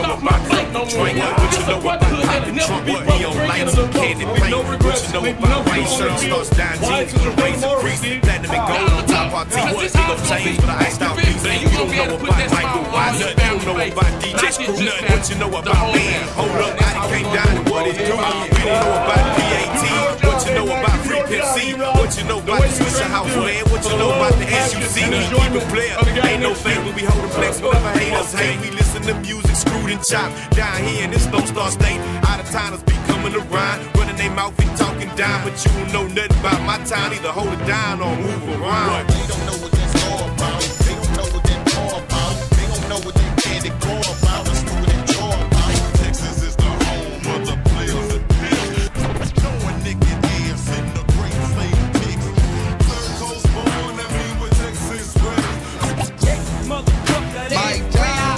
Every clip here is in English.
know about the drink? What you know about popping trunk? Neon lights and candy paint. What you know about white shirts, starts down jeans with a razor crease, platinum and gold on top our teeth. They gon' change for the iced out piece. You don't know about Michael Watts, you don't know about DJ Screw nothing. What you know about me? Hold up, I came down to what it do. You don't know about PAT. What you know about Free Pimp C? What you know about the Swisher House man? What you know about the SUC? We keep it player. Ain't no fake when we hold a flex. Whatever haters hate, we listen to music screwed and chopped. Down here in this Lone Star State, out of towners be coming around, running their mouth and talking down. But you don't know nothing about my town. Either hold it down or move around. They don't know what that's all about. They don't know what that's all about. They don't know what they candy go about. It's moving and jaw about. Texas is the home of the players and pitch. Throwing naked ass in the great slave kicks. Third coast born, that mean with Texas raised. Mike John.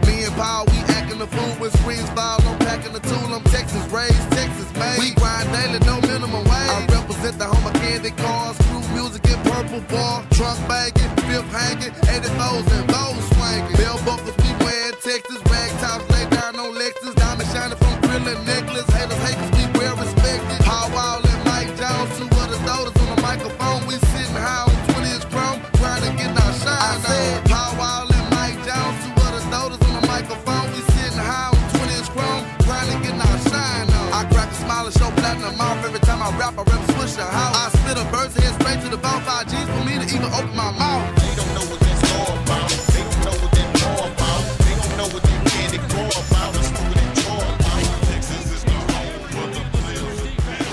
Me and Paul, we acting the fool with screens ball. I'm packing the tool. I'm Texas raised, Texas made. We grind daily, no minimum wage. I represent the home of candy cars, crew music and purple bar, trunk bagging, fifth hanging, 84s and those swinging. Bell buckles we wearing Texas, rag tops lay down on Lexus, diamond shining from grilling necklace. Haters hate 'cause we well respected. Paul Wall and Mike Jones, two of the daughters on the microphone. We sitting high on 20-inch chrome, grinding, getting our shine. I said Paul Wall and Mike Jones, two of the daughters on the microphone. We sitting high on 20-inch chrome, grinding, getting our shine on. I crack a smile and show platinum mouth every time I rap. I rep Swisher House. I spit a verse, head straight to the bone. 5 G's for me to even open my mouth. They don't know what that's all about. They don't know what that's all about. They don't know what they candy go about. It's moving and jaw about. Texas is the home of the players and pitch.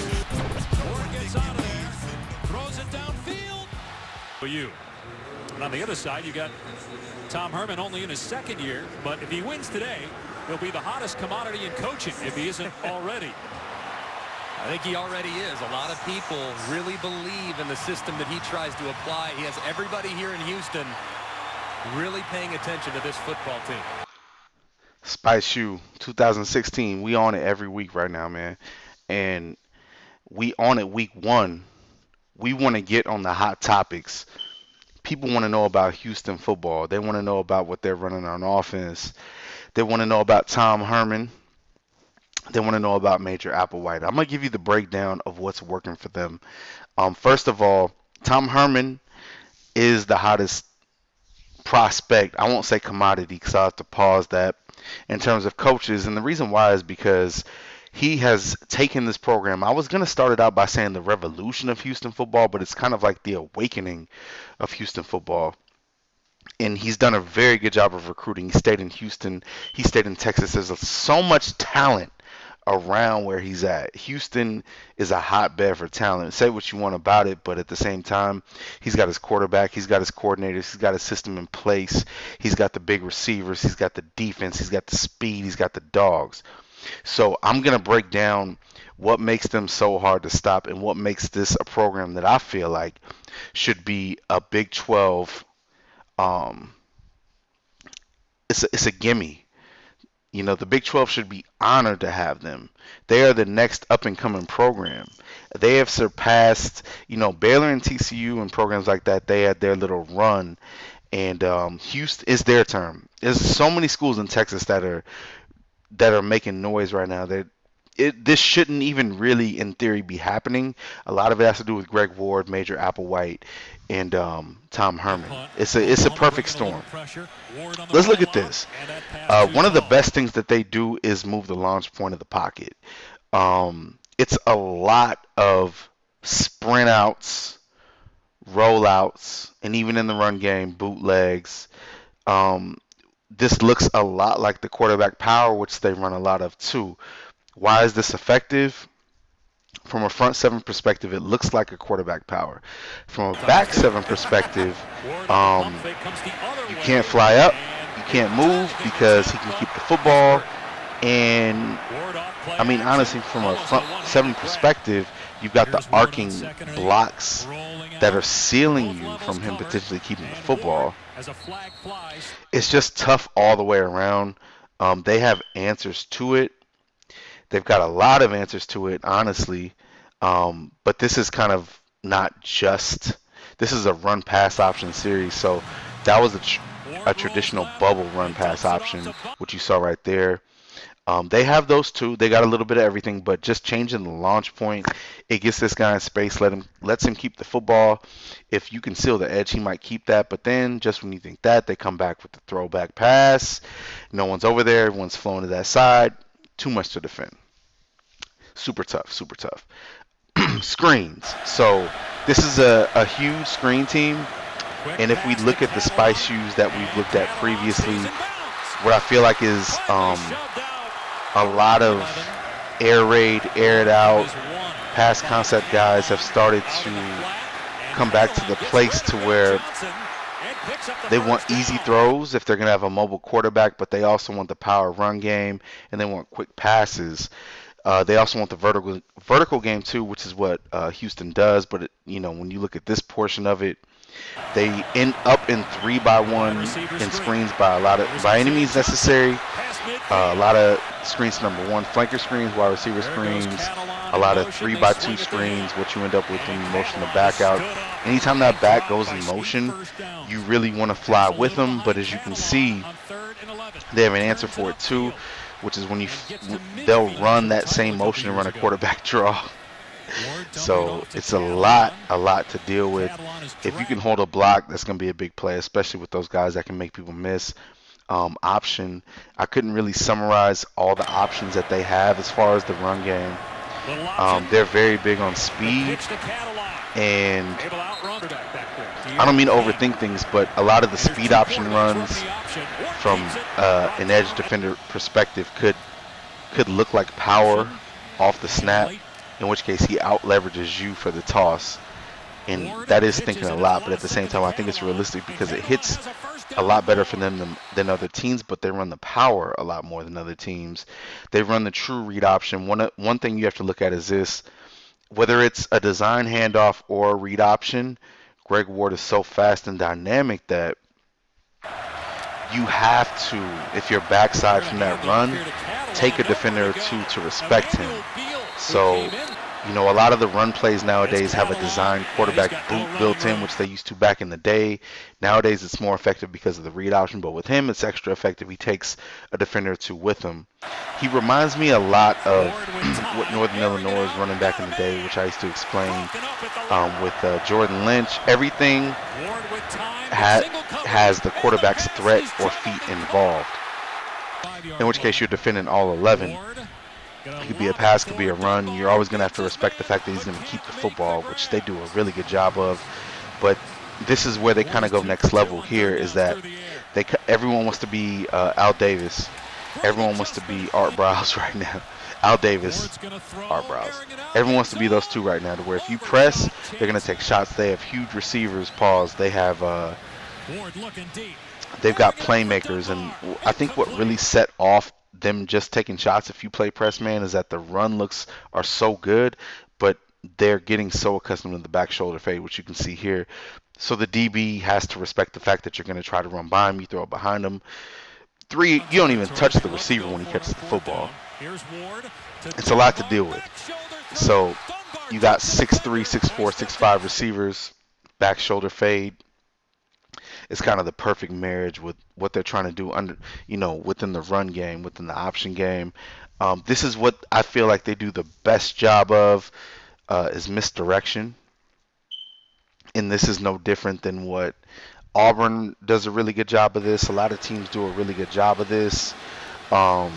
Ward gets out of there, throws it downfield. For you. And on the other side, you got Tom Herman only in his second year, but if he wins today, he'll be the hottest commodity in coaching if he isn't already. I think he already is. A lot of people really believe in the system that he tries to apply. He has everybody here in Houston really paying attention to this football team. Spice Shoe 2016. We on it every week right now, man. And we on it week 1. We want to get on the hot topics. People want to know about Houston football. They want to know about what they're running on offense. They want to know about Tom Herman. They want to know about Major Applewhite. I'm going to give you the breakdown of what's working for them. First of all, Tom Herman is the hottest prospect. I won't say commodity because I'll have to pause that in terms of coaches. And the reason why is because he has taken this program. I was going to start it out by saying the revolution of Houston football, but it's kind of like the awakening of Houston football. And he's done a very good job of recruiting. He stayed in Houston. He stayed in Texas. There's so much talent around where he's at. Houston is a hotbed for talent. Say what you want about it, but at the same time, he's got his quarterback, he's got his coordinators, he's got his system in place, he's got the big receivers, he's got the defense, he's got the speed, he's got the dogs. So I'm going to break down what makes them so hard to stop and what makes this a program that I feel like should be a Big 12. It's a gimme. You know, the Big 12 should be honored to have them. They are the next up-and-coming program. They have surpassed, Baylor and TCU and programs like that. They had their little run, and Houston is their turn. There's so many schools in Texas that are making noise right now. This shouldn't even really, in theory, be happening. A lot of it has to do with Greg Ward, Major Applewhite, and Tom Herman. It's a perfect storm. Let's look at this. One of the best things that they do is move the launch point of the pocket. It's a lot of sprint outs, rollouts, and even in the run game, bootlegs. This looks a lot like the quarterback power, which they run a lot of too. Why is this effective? From a front seven perspective, it looks like a quarterback power. From a back seven perspective, you can't fly up, you can't move because he can keep the football. And I mean, honestly, from a front seven perspective, you've got the arcing blocks that are sealing you from him potentially keeping the football. It's just tough all the way around. They have answers to it. They've got a lot of answers to it, honestly. But this is kind of not just – this is a run-pass option series. So that was a traditional bubble run pass option, which you saw right there. They have those too. They got a little bit of everything, but just changing the launch point, it gets this guy in space, lets him keep the football. If you can seal the edge, he might keep that. But then, just when you think that, they come back with the throwback pass. No one's over there. Everyone's flowing to that side. Too much to defend. Super tough, super tough. Screens. So this is a huge screen team. And if we look at the spy shoes that we've looked at previously, what I feel like is a lot of air raid, air it out, pass concept guys have started to come back to the place to where they want easy throws if they're going to have a mobile quarterback, but they also want the power run game and they want quick passes. They also want the vertical game too, which is what Houston does. But when you look at this portion of it, they end up in 3-by-1 and screens by any means necessary. A lot of screens number one, flanker screens, wide receiver screens, a lot of 3-by-2 screens, what you end up with when you motion the back out. Anytime that back goes in motion, you really want to fly with them. But as you can see, they have an answer for it too, which is when they'll run that same motion and run a quarterback draw. So it's a lot to deal with. If you can hold a block, that's going to be a big play, especially with those guys that can make people miss. Option, I couldn't really summarize all the options that they have as far as the run game. They're very big on speed, and I don't mean to overthink things, but a lot of the speed option runs from an edge defender perspective could look like power off the snap, in which case he out leverages you for the toss. And that is thinking a lot, but at the same time, I think it's realistic because it hits a lot better for them than other teams, but they run the power a lot more than other teams. They run the true read option. One thing you have to look at is this: whether it's a design handoff or a read option, Greg Ward is so fast and dynamic that you have to, if you're backside from that run, take a defender or two to respect him. So, a lot of the run plays nowadays have a design quarterback boot built in, which they used to back in the day. Nowadays, it's more effective because of the read option, but with him, it's extra effective. He takes a defender or two with him. He reminds me a lot of what Northern Illinois was running back in the day, which I used to explain with Jordan Lynch. Everything has the quarterback's threat or feet involved, in which case you're defending all 11. It could be a pass, could be a run. You're always going to have to respect the fact that he's going to keep the football, which they do a really good job of. But this is where they kind of go next level here, is that everyone wants to be Al Davis. Everyone wants to be Art Browse right now. Al Davis, Art Browse. Everyone wants to be those two right now, to where if you press, they're going to take shots. They have huge receivers, pause. They have they've got playmakers, and I think what really set off them just taking shots if you play press man is that the run looks are so good, but they're getting so accustomed to the back shoulder fade, which you can see here. So the DB has to respect the fact that you're going to try to run by him. You throw it behind him. 3, you don't even touch the receiver when he catches the football. It's a lot to deal with. So you got 6'3", 6'4", 6'5" receivers, back shoulder fade. It's kind of the perfect marriage with what they're trying to do within the run game, within the option game. This is what I feel like they do the best job of, is misdirection. And this is no different than what Auburn does a really good job of this. A lot of teams do a really good job of this. But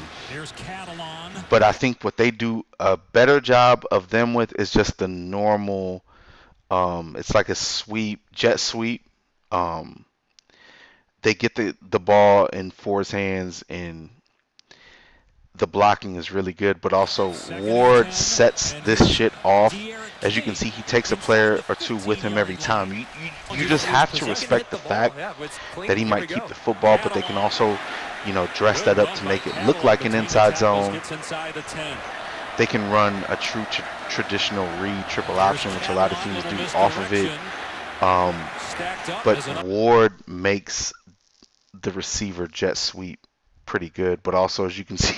I think what they do a better job of them with is just the normal, it's like a sweep, jet sweep. They get the ball in Ford's hands, and the blocking is really good, but also Ward sets this shit off. As you can see, he takes a player or two with him every time. You just have to respect the fact that he might keep the football, but they can also, dress that up to make it look like an inside zone. They can run a true traditional read triple option, which a lot of teams do off of it. But Ward makes the receiver jet sweep pretty good, but also, as you can see,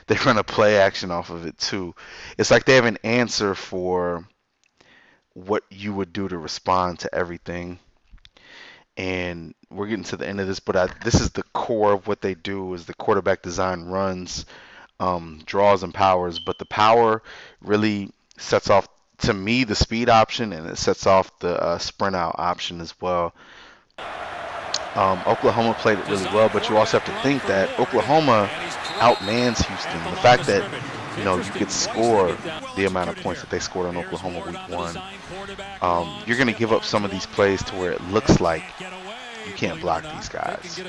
they run a play action off of it too. It's like they have an answer for what you would do to respond to everything. and we're getting to the end of this, but this is the core of what they do is the quarterback design runs, draws and powers, but the power really sets off, to me, the speed option, and it sets off the sprint out option as well. Oklahoma played it really well, but you also have to think that Oklahoma outmans Houston. The fact that, you know, you could score the amount of points that they scored on Oklahoma week 1, you're going to give up some of these plays to where it looks like you can't block these guys,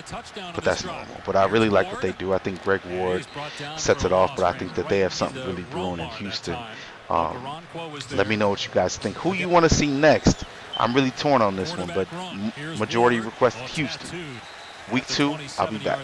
but that's normal. But I really like what they do. I think Greg Ward sets it off, but I think that they have something really brewing in Houston. Let me know what you guys think. Who you want to see next? I'm really torn on this one, but majority requested Houston. Week 2, I'll be back.